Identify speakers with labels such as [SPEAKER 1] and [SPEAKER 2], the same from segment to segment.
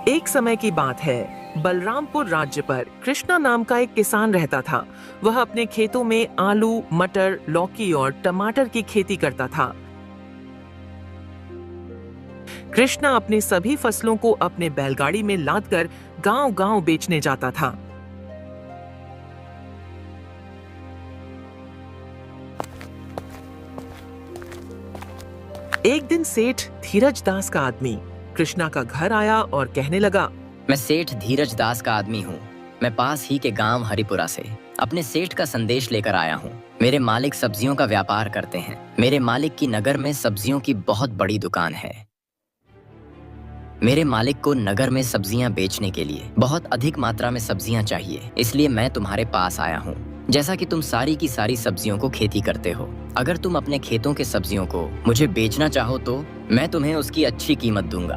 [SPEAKER 1] एक समय की बात है, बलरामपुर राज्य पर कृष्णा नाम का एक किसान रहता था। वह अपने खेतों में आलू, मटर, लौकी और टमाटर की खेती करता था। कृष्णा अपने सभी फसलों को अपने बैलगाड़ी में लादकर गांव-गांव बेचने जाता था। एक दिन सेठ धीरज दास का आदमी कृष्णा का घर आया और कहने लगा,
[SPEAKER 2] मैं सेठ धीरज दास का आदमी हूँ। मैं पास ही के गांव हरिपुरा से अपने सेठ का संदेश लेकर आया हूँ। मेरे मालिक सब्जियों का व्यापार करते हैं। मेरे मालिक की नगर में सब्जियों की बहुत बड़ी दुकान है। मेरे मालिक को नगर में सब्जियां बेचने के लिए बहुत अधिक मात्रा में सब्जियां चाहिए, इसलिए मैं तुम्हारे पास आया हूँ। जैसा कि तुम सारी की सारी सब्जियों को खेती करते हो, अगर तुम अपने खेतों के सब्जियों को मुझे बेचना चाहो तो मैं तुम्हें उसकी अच्छी कीमत दूंगा।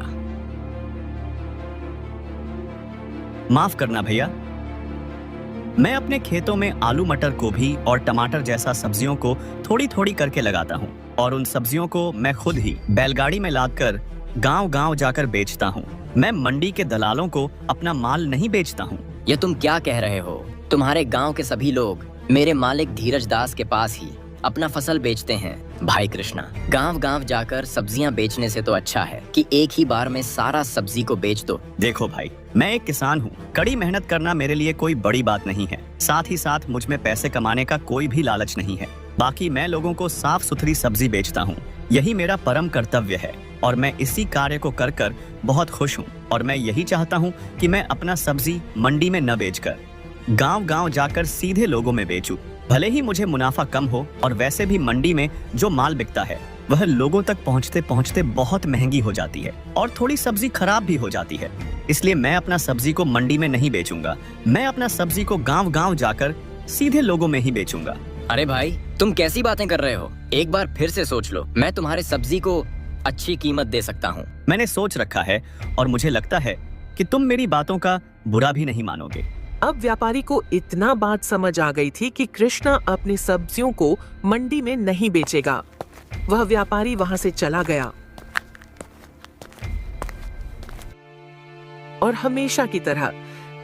[SPEAKER 3] माफ करना भैया, मैं अपने खेतों में आलू, मटर, गोभी और टमाटर जैसा सब्जियों को थोड़ी थोड़ी करके लगाता हूँ और उन सब्जियों को मैं खुद ही बैलगाड़ी में लादकर गांव-गांव जाकर बेचता हूँ। मैं मंडी के दलालों को अपना माल नहीं बेचता हूँ।
[SPEAKER 2] ये तुम क्या कह रहे हो? तुम्हारे गांव के सभी लोग मेरे मालिक धीरज दास के पास ही अपना फसल बेचते हैं। भाई कृष्णा, गांव-गांव जाकर सब्जियां बेचने से तो अच्छा है कि एक ही बार में सारा सब्जी को बेच दो।
[SPEAKER 3] देखो भाई, मैं एक किसान हूँ। कड़ी मेहनत करना मेरे लिए कोई बड़ी बात नहीं है। साथ ही साथ मुझ में पैसे कमाने का कोई भी लालच नहीं है। बाकी मैं लोगों को साफ सुथरी सब्जी बेचता हूँ। यही मेरा परम कर्तव्य है और मैं इसी कार्य को कर कर बहुत खुश हूँ। और मैं यही चाहता हूँ कि मैं अपना सब्जी मंडी में न बेचकर गांव-गांव जाकर सीधे लोगों में बेचूं। भले ही मुझे मुनाफा कम हो और वैसे भी मंडी में जो माल बिकता है वह लोगों तक पहुंचते पहुंचते बहुत महंगी हो जाती है और थोड़ी सब्जी खराब भी हो जाती है। इसलिए मैं अपना सब्जी को मंडी में नहीं बेचूंगा। मैं अपना सब्जी को गांव-गांव जाकर सीधे लोगों में ही बेचूंगा।
[SPEAKER 2] अरे भाई, तुम कैसी बातें कर रहे हो? एक बार फिर से सोच लो। मैं तुम्हारे सब्जी को अच्छी कीमत दे सकता हूँ।
[SPEAKER 3] मैंने सोच रखा है और मुझे लगता है कि तुम मेरी बातों का बुरा भी नहीं मानोगे।
[SPEAKER 1] अब व्यापारी को इतना बात समझ आ गई थी कि कृष्णा अपनी सब्जियों को मंडी में नहीं बेचेगा। वह व्यापारी वहां से चला गया और हमेशा की तरह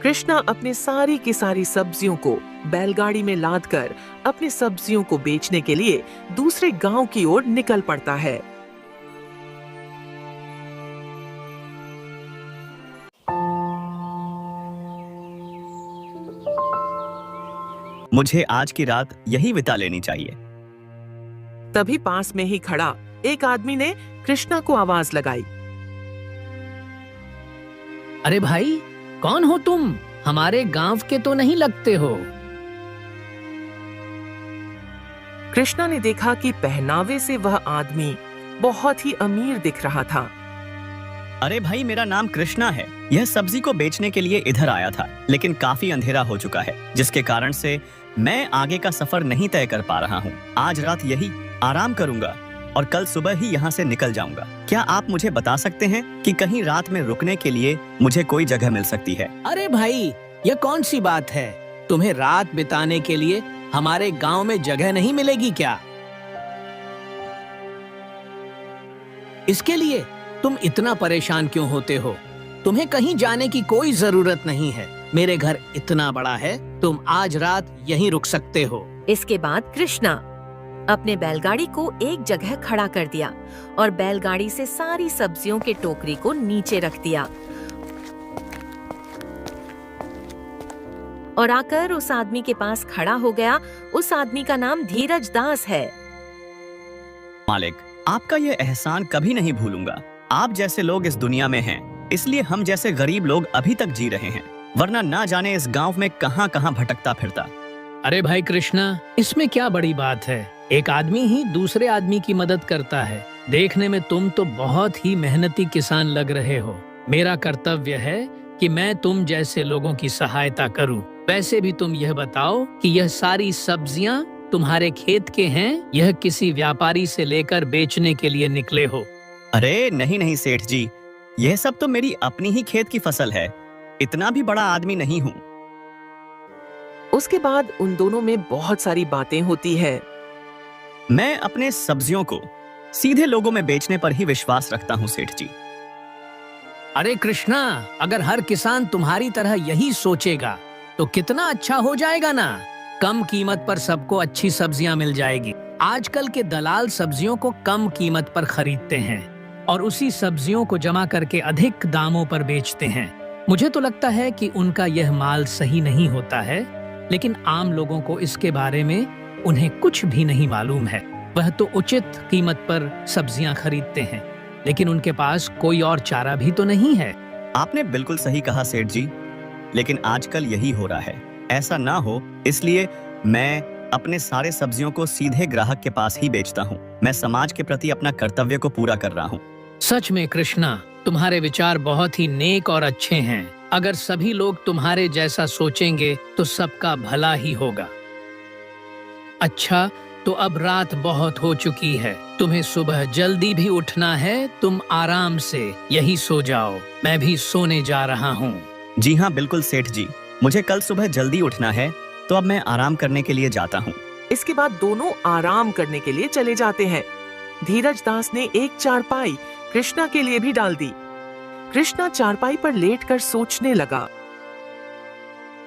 [SPEAKER 1] कृष्णा अपनी सारी की सारी सब्जियों को बैलगाड़ी में लादकर अपनी सब्जियों को बेचने के लिए दूसरे गांव की ओर निकल पड़ता है।
[SPEAKER 3] मुझे आज की रात यही बिता लेनी चाहिए।
[SPEAKER 1] तभी पास में ही खड़ा एक आदमी ने कृष्णा को आवाज लगाई,
[SPEAKER 4] अरे भाई, कौन हो तुम? हमारे गांव के तो नहीं लगते हो।
[SPEAKER 1] कृष्णा ने देखा कि पहनावे से वह आदमी बहुत ही अमीर दिख रहा था।
[SPEAKER 3] अरे भाई, मेरा नाम कृष्णा है। यह सब्जी को बेचने के लिए इधर आया था, लेकिन काफी अंधेरा हो चुका है, जिसके कारण से मैं आगे का सफर नहीं तय कर पा रहा हूँ। आज रात यही आराम करूंगा और कल सुबह ही यहाँ से निकल जाऊंगा। क्या आप मुझे बता सकते हैं कि कहीं रात में रुकने के लिए मुझे कोई जगह मिल सकती है?
[SPEAKER 4] अरे भाई, यह कौन सी बात है? तुम्हें रात बिताने के लिए हमारे गांव में जगह नहीं मिलेगी क्या? इसके लिए तुम इतना परेशान क्यों होते हो? तुम्हें कहीं जाने की कोई जरूरत नहीं है। मेरे घर इतना बड़ा है, तुम आज रात यहीं रुक सकते हो।
[SPEAKER 5] इसके बाद कृष्णा अपने बैलगाड़ी को एक जगह खड़ा कर दिया और बैलगाड़ी से सारी सब्जियों के टोकरी को नीचे रख दिया और आकर उस आदमी के पास खड़ा हो गया। उस आदमी का नाम धीरज दास है।
[SPEAKER 3] मालिक, आपका यह एहसान कभी नहीं भूलूंगा। आप जैसे लोग इस दुनिया में हैं, इसलिए हम जैसे गरीब लोग अभी तक जी रहे हैं, वरना ना जाने इस गांव में कहां कहां भटकता फिरता।
[SPEAKER 4] अरे भाई कृष्णा, इसमें क्या बड़ी बात है? एक आदमी ही दूसरे आदमी की मदद करता है। देखने में तुम तो बहुत ही मेहनती किसान लग रहे हो। मेरा कर्तव्य है कि मैं तुम जैसे लोगों की सहायता करूं। वैसे भी तुम यह बताओ कि यह सारी सब्जियां तुम्हारे खेत के हैं, यह किसी व्यापारी से लेकर बेचने के लिए निकले हो?
[SPEAKER 3] अरे नहीं नहीं सेठ जी, यह सब तो मेरी अपनी ही खेत की फसल है। इतना भी बड़ा आदमी नहीं हूँ।
[SPEAKER 1] उसके बाद उन दोनों में बहुत सारी बातें होती है।
[SPEAKER 3] मैं अपने सब्जियों को सीधे लोगों में बेचने पर ही विश्वास रखता हूँ सेठ जी।
[SPEAKER 4] अरे कृष्णा, अगर हर किसान तुम्हारी तरह यही सोचेगा तो कितना अच्छा हो जाएगा ना। कम कीमत पर सबको अच्छी सब्जियां मिल जाएगी। आजकल के दलाल सब्जियों को कम कीमत पर खरीदते हैं और उसी सब्जियों को जमा करके अधिक दामों पर बेचते हैं। मुझे तो लगता है कि उनका यह माल सही नहीं होता है, लेकिन आम लोगों को इसके बारे में उन्हें कुछ भी नहीं मालूम है। वह तो उचित कीमत पर सब्जियां खरीदते हैं, लेकिन उनके पास कोई और चारा भी तो नहीं है।
[SPEAKER 3] आपने बिल्कुल सही कहा सेठ जी, लेकिन आजकल यही हो रहा है। ऐसा ना हो इसलिए मैं अपने सारे सब्जियों को सीधे ग्राहक के पास ही बेचता हूँ। मैं समाज के प्रति अपना कर्तव्य को पूरा कर रहा हूँ।
[SPEAKER 4] सच में कृष्णा, तुम्हारे विचार बहुत ही नेक और अच्छे हैं। अगर सभी लोग तुम्हारे जैसा सोचेंगे तो सबका भला ही होगा। अच्छा, तो अब रात बहुत हो चुकी है, तुम्हें सुबह जल्दी भी उठना है। तुम आराम से यही सो जाओ, मैं भी सोने जा रहा हूँ।
[SPEAKER 3] जी हाँ बिल्कुल सेठ जी, मुझे कल सुबह जल्दी उठना है, तो अब मैं आराम करने के लिए जाता हूँ।
[SPEAKER 1] इसके बाद दोनों आराम करने के लिए चले जाते हैं। धीरज दास ने एक चारपाई कृष्णा के लिए भी डाल दी। कृष्णा चारपाई पर लेटकर सोचने लगा।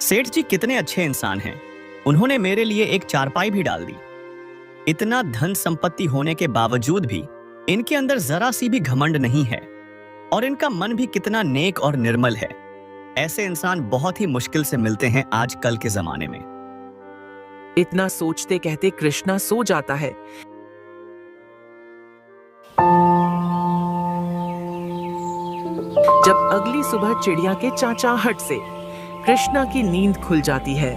[SPEAKER 3] सेठ जी कितने अच्छे इंसान हैं। उन्होंने मेरे लिए एक चारपाई भी डाल दी। इतना धन संपत्ति होने के बावजूद भी इनके अंदर जरा सी भी घमंड नहीं है और इनका मन भी कितना नेक और निर्मल है। ऐसे इंसान बहुत ही मुश्किल से मिलते हैं आजकल के जमाने में।
[SPEAKER 1] इतना सोचते कहते कृष्णा सो जाता है। जब अगली सुबह चिड़िया के चाचाहट से कृष्णा की नींद खुल जाती है।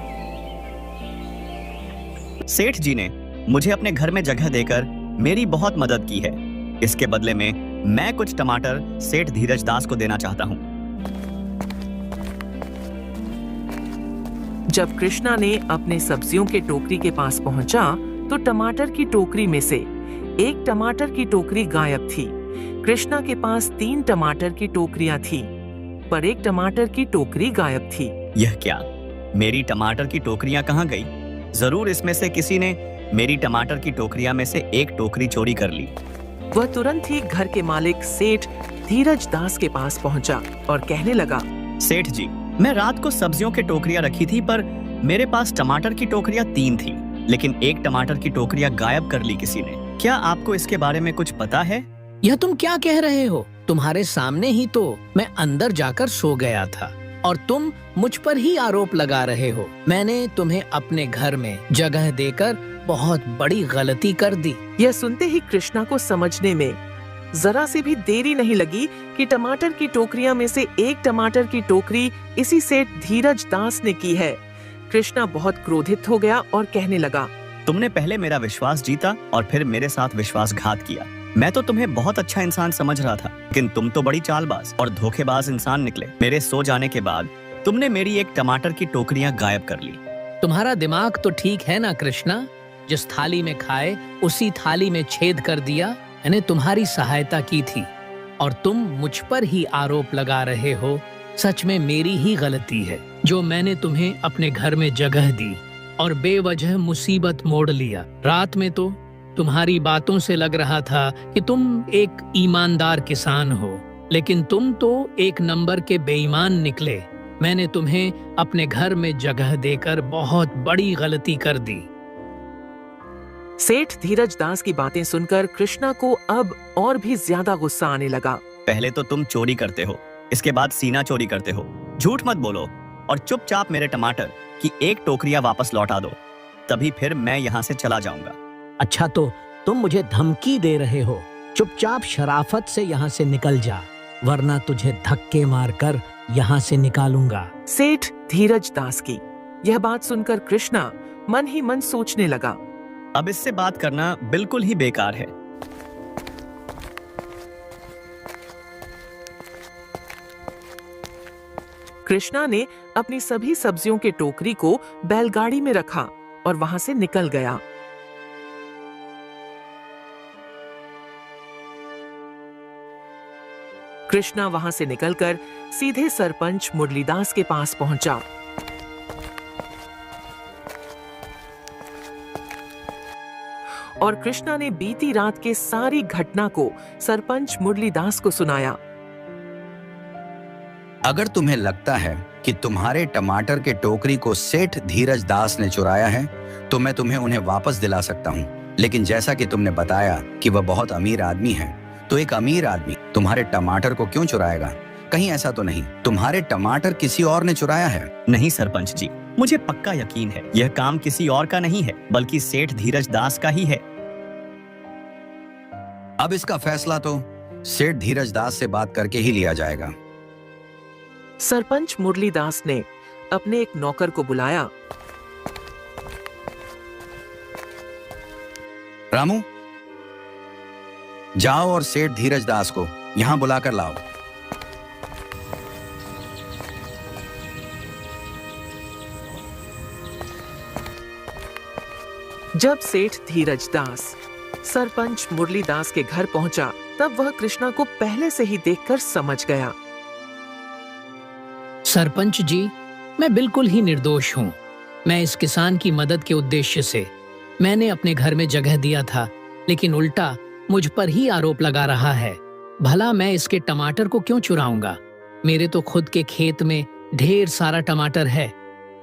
[SPEAKER 3] सेठ जी ने मुझे अपने घर में जगह देकर मेरी बहुत मदद की है। इसके बदले में मैं कुछ टमाटर सेठ धीरज दास को देना चाहता हूँ।
[SPEAKER 1] जब कृष्णा ने अपने सब्जियों के टोकरी के पास पहुंचा तो टमाटर की टोकरी में से एक टमाटर की टोकरी गायब थी। कृष्णा के पास 3 टमाटर की टोकरियां थी, पर एक टमाटर की टोकरी गायब थी।
[SPEAKER 3] यह क्या? मेरी टमाटर की टोकरियां कहाँ गई? जरूर इसमें से किसी ने मेरी टमाटर की टोकरियां में से एक टोकरी चोरी कर ली।
[SPEAKER 1] वह तुरंत ही घर के मालिक सेठ धीरज दास के पास पहुंचा और कहने लगा,
[SPEAKER 3] सेठ जी, मैं रात को सब्जियों की टोकरियां रखी थी, पर मेरे पास टमाटर की टोकरियां 3 थी, लेकिन एक टमाटर की टोकरियां गायब कर ली किसी ने। क्या आपको इसके बारे में कुछ पता है?
[SPEAKER 4] यह तुम क्या कह रहे हो? तुम्हारे सामने ही तो मैं अंदर जाकर सो गया था और तुम मुझ पर ही आरोप लगा रहे हो। मैंने तुम्हें अपने घर में जगह देकर बहुत बड़ी गलती कर दी।
[SPEAKER 1] यह सुनते ही कृष्णा को समझने में जरा से भी देरी नहीं लगी कि टमाटर की टोकरियां में से एक टमाटर की टोकरी इसी सेठ धीरज दास ने की है। कृष्णा बहुत क्रोधित हो गया और कहने लगा,
[SPEAKER 3] तुमने पहले मेरा विश्वास जीता और फिर मेरे साथ विश्वासघात किया। मैं तो तुम्हें बहुत अच्छा इंसान समझ रहा था, लेकिन तुम तो बड़ी चालबाज और धोखेबाज इंसान निकले। मेरे सो जाने के बाद तुमने मेरी एक टमाटर की टोकरियां गायब कर ली।
[SPEAKER 4] तुम्हारा दिमाग तो ठीक है ना कृष्णा? जिस थाली में खाए उसी थाली में छेद कर दिया। मैंने तुम्हारी सहायता की थी और तुम मुझ पर ही आरोप लगा रहे हो। सच में मेरी ही गलती है जो मैंने तुम्हें अपने घर में जगह दी और बेवजह मुसीबत मोड़ लिया। रात में तो तुम्हारी बातों से लग रहा था कि तुम एक ईमानदार किसान हो, लेकिन तुम तो एक नंबर के बेईमान निकले। मैंने तुम्हें अपने घर में जगह देकर बहुत बड़ी गलती कर दी।
[SPEAKER 1] सेठ धीरज दास की बातें सुनकर कृष्णा को अब और भी ज्यादा गुस्सा आने लगा।
[SPEAKER 3] पहले तो तुम चोरी करते हो, इसके बाद सीना चोरी करते हो। झूठ मत बोलो और चुपचाप मेरे टमाटर की एक टोकरियां वापस लौटा दो, तभी फिर मैं यहाँ से चला जाऊंगा।
[SPEAKER 4] अच्छा, तो तुम मुझे धमकी दे रहे हो? चुपचाप शराफत से यहाँ से निकल जा, वरना तुझे धक्के मारकर यहाँ से निकालूंगा।
[SPEAKER 1] सेठ धीरज दास की यह बात सुनकर कृष्णा मन ही मन सोचने लगा,
[SPEAKER 3] अब इससे बात करना बिल्कुल ही बेकार है।
[SPEAKER 1] कृष्णा ने अपनी सभी सब्जियों के टोकरी को बैलगाड़ी में रखा और वहां से निकल गया। कृष्णा वहां से निकलकर सीधे सरपंच मुरलीदास के पास पहुंचा। और कृष्णा ने बीती रात के सारी घटना को सरपंच मुरलीदास को सुनाया।
[SPEAKER 6] अगर तुम्हें लगता है कि तुम्हारे टमाटर के टोकरी को सेठ धीरज दास ने चुराया है तो मैं तुम्हें उन्हें वापस दिला सकता हूँ, लेकिन जैसा कि तुमने बताया कि वह बहुत अमीर आदमी है, तो एक अमीर आदमी तुम्हारे टमाटर को क्यों चुराएगा? कहीं ऐसा तो नहीं तुम्हारे टमाटर किसी और ने चुराया है?
[SPEAKER 3] नहीं सरपंच जी, मुझे पक्का यकीन है यह काम किसी और का नहीं है बल्कि सेठ धीरज दास का ही है।
[SPEAKER 6] अब इसका फैसला तो सेठ धीरज दास से बात करके ही लिया जाएगा।
[SPEAKER 1] सरपंच मुरलीदास ने अपने एक नौकर को बुलाया।
[SPEAKER 6] रामू, जाओ और सेठ धीरज दास को यहां बुलाकर लाओ।
[SPEAKER 1] जब सेठ धीरज दास सरपंच मुरलीदास के घर पहुंचा, तब वह कृष्णा को पहले से ही देखकर समझ गया।
[SPEAKER 4] सरपंच जी, मैं बिल्कुल ही निर्दोष हूँ। मैं इस किसान की मदद के उद्देश्य से मैंने अपने घर में जगह दिया था, लेकिन उल्टा मुझ पर ही आरोप लगा रहा है। भला मैं इसके टमाटर को क्यों चुराऊंगा? मेरे तो खुद के खेत में ढेर सारा टमाटर है,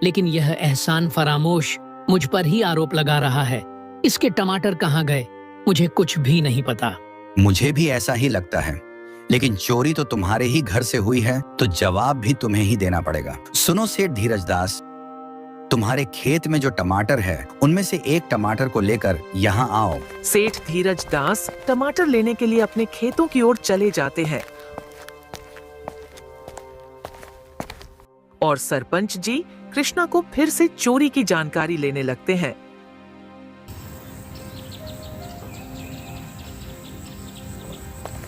[SPEAKER 4] लेकिन यह एहसान फरामोश मुझ पर ही आरोप लगा रहा है। इसके टमाटर कहाँ गए, मुझे कुछ भी नहीं पता।
[SPEAKER 6] मुझे भी ऐसा ही लगता है, लेकिन चोरी तो तुम्हारे ही घर से हुई है, तो जवाब भी तुम्हें ही देना पड़ेगा। सुनो सेठ धीरज दास, तुम्हारे खेत में जो टमाटर है उनमें से एक टमाटर को लेकर यहाँ आओ।
[SPEAKER 1] सेठ धीरज दास टमाटर लेने के लिए अपने खेतों की ओर चले जाते हैं और सरपंच जी कृष्णा को फिर से चोरी की जानकारी लेने लगते हैं।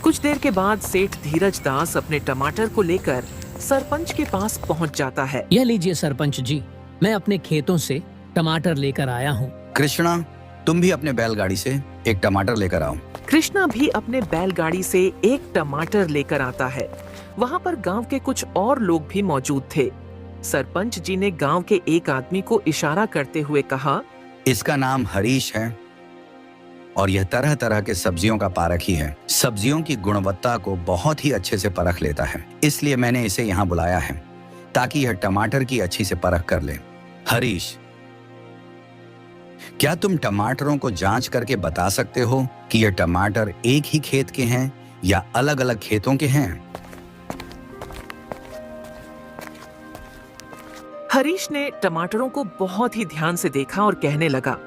[SPEAKER 1] कुछ देर के बाद सेठ धीरज दास अपने टमाटर को लेकर सरपंच के पास पहुंच जाता है।
[SPEAKER 4] यह लीजिए सरपंच जी, मैं अपने खेतों से टमाटर लेकर आया हूँ।
[SPEAKER 6] कृष्णा, तुम भी अपने बैलगाड़ी से एक टमाटर लेकर आओ।
[SPEAKER 1] कृष्णा भी अपने बैलगाड़ी से एक टमाटर लेकर आता है। वहाँ पर गांव के कुछ और लोग भी मौजूद थे। सरपंच जी ने गांव के एक आदमी को इशारा करते हुए कहा,
[SPEAKER 6] इसका नाम हरीश है और यह तरह तरह के सब्जियों का पारखी है। सब्जियों की गुणवत्ता को बहुत ही अच्छे से परख लेता है, इसलिए मैंने इसे यहाँ बुलाया है ताकि यह टमाटर की अच्छी से परख कर ले। हरीश, क्या तुम टमाटरों को जांच करके बता सकते हो कि यह टमाटर एक ही खेत के हैं या अलग अलग खेतों के हैं?
[SPEAKER 1] हरीश ने टमाटरों को बहुत ही ध्यान से देखा और कहने लगा,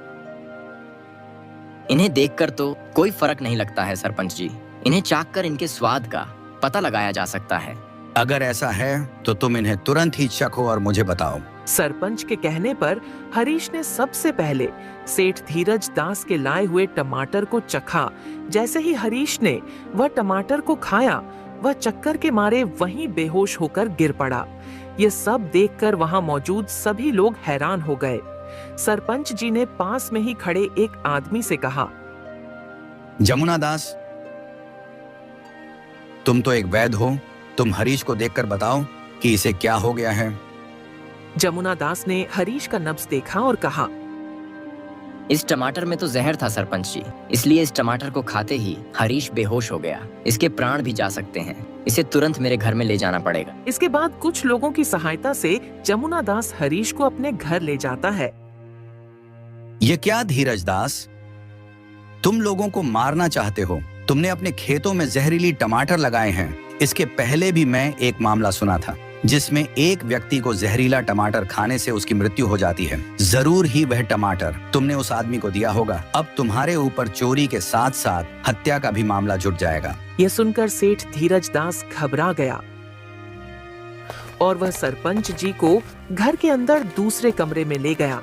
[SPEAKER 2] इन्हें देखकर तो कोई फर्क नहीं लगता है सरपंच जी। इन्हें चाख कर इनके स्वाद का पता लगाया जा सकता है।
[SPEAKER 6] अगर ऐसा है तो तुम इन्हें तुरंत ही चखो और मुझे बताओ।
[SPEAKER 1] सरपंच के कहने पर हरीश ने सबसे पहले सेठ धीरज दास के लाए हुए टमाटर को चखा। जैसे ही हरीश ने वह टमाटर को खाया, वह चक्कर के मारे वहीं बेहोश होकर गिर पड़ा। ये सब देखकर वहां मौजूद सभी लोग हैरान हो गए। सरपंच जी ने पास में ही खड़े एक आदमी से कहा,
[SPEAKER 6] जमुना दास, तुम तो एक वैद्य हो, तुम हरीश को देखकर बताओ कि इसे क्या हो गया है।
[SPEAKER 1] जमुना दास ने हरीश का नब्ज देखा और कहा,
[SPEAKER 2] इस टमाटर में तो जहर था सरपंच जी, इसलिए इस टमाटर को खाते ही हरीश बेहोश हो गया। इसके प्राण भी जा सकते हैं। इसे तुरंत मेरे घर में ले जाना पड़ेगा।
[SPEAKER 1] इसके बाद कुछ लोगों की सहायता से जमुना दास हरीश को अपने घर ले जाता है।
[SPEAKER 6] ये क्या धीरज दास, तुम लोगों को मारना चाहते हो? तुमने अपने खेतों में जहरीली टमाटर लगाए हैं। इसके पहले भी मैं एक मामला सुना था जिसमें एक व्यक्ति को जहरीला टमाटर खाने से उसकी मृत्यु हो जाती है। जरूर ही वह टमाटर तुमने उस आदमी को दिया होगा। अब तुम्हारे ऊपर चोरी के साथ साथ हत्या का भी मामला जुट जाएगा।
[SPEAKER 1] यह सुनकर सेठ धीरज दास घबरा गया और वह सरपंच जी को घर के अंदर दूसरे कमरे में ले गया।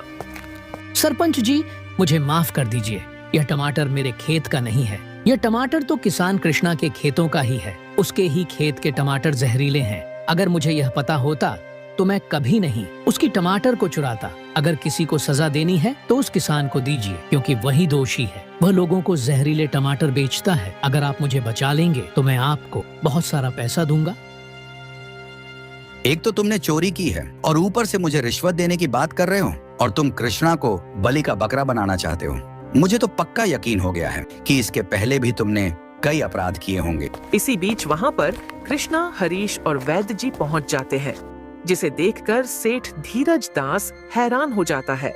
[SPEAKER 4] सरपंच जी, मुझे माफ कर दीजिए। यह टमाटर मेरे खेत का नहीं है। यह टमाटर तो किसान कृष्णा के खेतों का ही है। उसके ही खेत के टमाटर जहरीले हैं। अगर मुझे यह पता होता तो मैं कभी नहीं उसकी टमाटर को चुराता। अगर किसी को सजा देनी है तो उस किसान को दीजिए, क्योंकि वही दोषी है। वह लोगों को जहरीले टमाटर बेचता है। अगर आप मुझे बचा लेंगे तो मैं आपको बहुत सारा पैसा दूंगा।
[SPEAKER 6] एक तो तुमने चोरी की है और ऊपर से मुझे रिश्वत देने की बात कर रहे हो, और तुम कृष्णा को बलि का बकरा बनाना चाहते हो। मुझे तो पक्का यकीन हो गया है कि इसके पहले भी तुमने कई अपराध किए होंगे।
[SPEAKER 1] इसी बीच वहाँ पर कृष्णा, हरीश और वैद्य जी पहुँच जाते हैं, जिसे देखकर सेठ धीरज दास हैरान हो जाता है।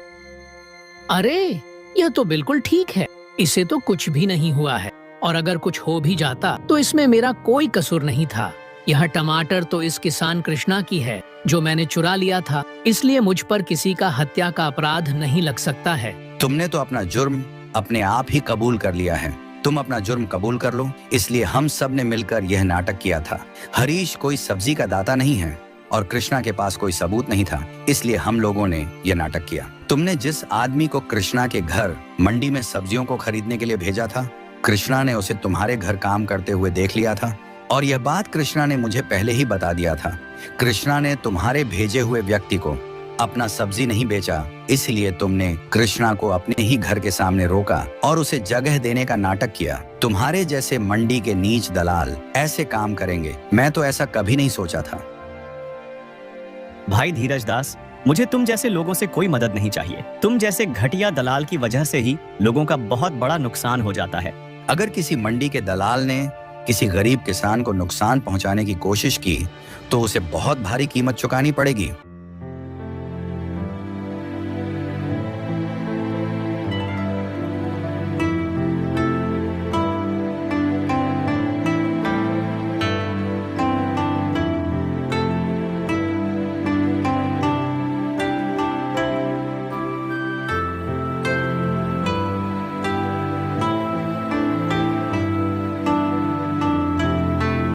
[SPEAKER 4] अरे यह तो बिल्कुल ठीक है, इसे तो कुछ भी नहीं हुआ है, और अगर कुछ हो भी जाता तो इसमें मेरा कोई कसूर नहीं था। यह टमाटर तो इस किसान कृष्णा की है जो मैंने चुरा लिया था, इसलिए मुझ पर किसी का हत्या का अपराध नहीं लग सकता है।
[SPEAKER 6] तुमने तो अपना जुर्म अपने आप ही कबूल कर लिया है। तुम अपना जुर्म कबूल कर लो, इसलिए हम सब ने मिलकर यह नाटक किया था। हरीश कोई सब्जी का दाता नहीं है और कृष्णा के पास कोई सबूत नहीं था, इसलिए हम लोगों ने यह नाटक किया। तुमने जिस आदमी को कृष्णा के घर मंडी में सब्जियों को खरीदने के लिए भेजा था, कृष्णा ने उसे तुम्हारे घर काम करते हुए देख लिया था, और यह बात कृष्णा ने मुझे पहले ही बता दिया था। कृष्णा ने तुम्हारे भेजे हुए व्यक्ति को अपना सब्जी नहीं बेचा, इसलिए तुमने कृष्णा को अपने ही घर के सामने रोका और उसे जगह देने का नाटक किया। तुम्हारे जैसे मंडी के नीच दलाल ऐसे काम करेंगे, मैं तो ऐसा कभी नहीं सोचा था।
[SPEAKER 3] भाई धीरज दास, मुझे तुम जैसे लोगों से कोई मदद नहीं चाहिए। तुम जैसे घटिया दलाल की वजह से ही लोगों का बहुत बड़ा नुकसान हो जाता है।
[SPEAKER 6] अगर किसी मंडी के दलाल ने किसी गरीब किसान को नुकसान पहुंचाने की कोशिश की तो उसे बहुत भारी कीमत चुकानी पड़ेगी।